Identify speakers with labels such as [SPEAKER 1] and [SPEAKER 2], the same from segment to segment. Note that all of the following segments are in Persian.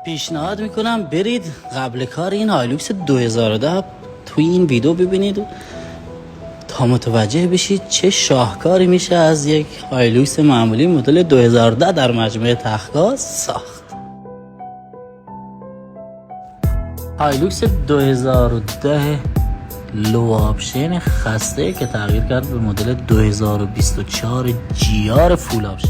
[SPEAKER 1] پیشنهاد میکنم برید قبل کار این هایلوکس 2010 توی این ویدیو ببینید تا متوجه بشید چه شاهکاری میشه از یک هایلوکس معمولی مدل 2010 در مجموعه تختگاه ساخت. هایلوکس 2010 لو آپشن خسته که تغییر کرد به مدل 2024 جی آر فول آپشن.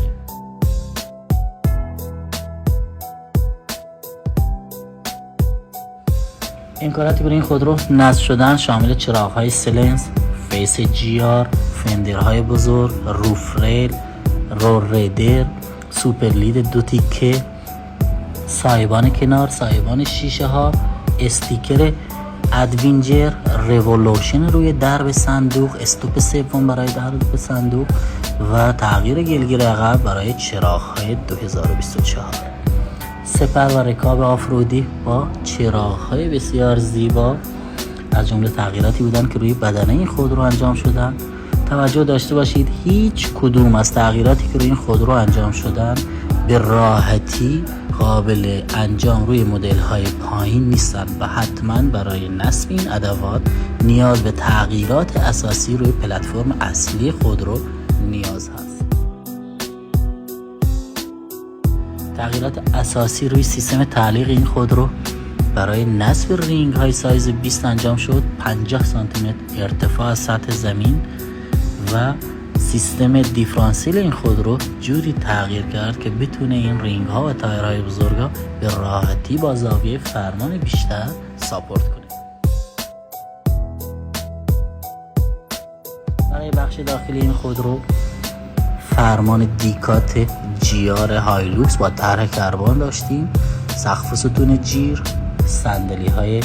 [SPEAKER 1] امکاناتی برای این خودرو نصب شدن شامل چراغ‌های سلنس، فیس جی آر، فندرهای بزرگ، روف ریل، رول ریدر، سوپر لید 2 تیکه، سایبان کنار، سایبان شیشه ها، استیکر ادوینجر رولوشن روی درب صندوق، استوپ سوم برای درب صندوق و تغییر گلگیر عقب برای چراغ‌های 2024. سپر و رکاب آفرودی با چراغ‌های بسیار زیبا از جمله تغییراتی بودند که روی بدنه این خودرو انجام شدن. توجه داشته باشید هیچ کدوم از تغییراتی که روی این خودرو انجام شدن به راحتی قابل انجام روی مدل‌های پایین نیستند و حتما برای نصب این ادوات نیاز به تغییرات اساسی روی پلتفرم اصلی خودرو نیاز هست. تغییرات اساسی روی سیستم تعلیق این خودرو برای نصب رینگ های سایز 20 انجام شد. 50 سانتی متر ارتفاع از سطح زمین و سیستم دیفرانسیل این خودرو جوری تغییر کرد که بتونه این رینگ ها و تایرهای بزرگا به راحتی با زاویه فرمان بیشتر ساپورت کنه. برای بخش داخلی این خودرو فرمان دیکات جی آر هایلوکس با طرح کربن داشتیم، سقف ستون جیر، صندلی های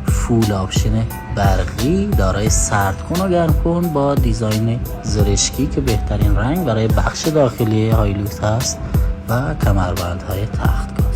[SPEAKER 1] فول آپشن برقی دارای سرد کن و گرم کن با دیزاین زرشکی که بهترین رنگ برای بخش داخلی هایلوکس هست و کمربندهای تختگاه.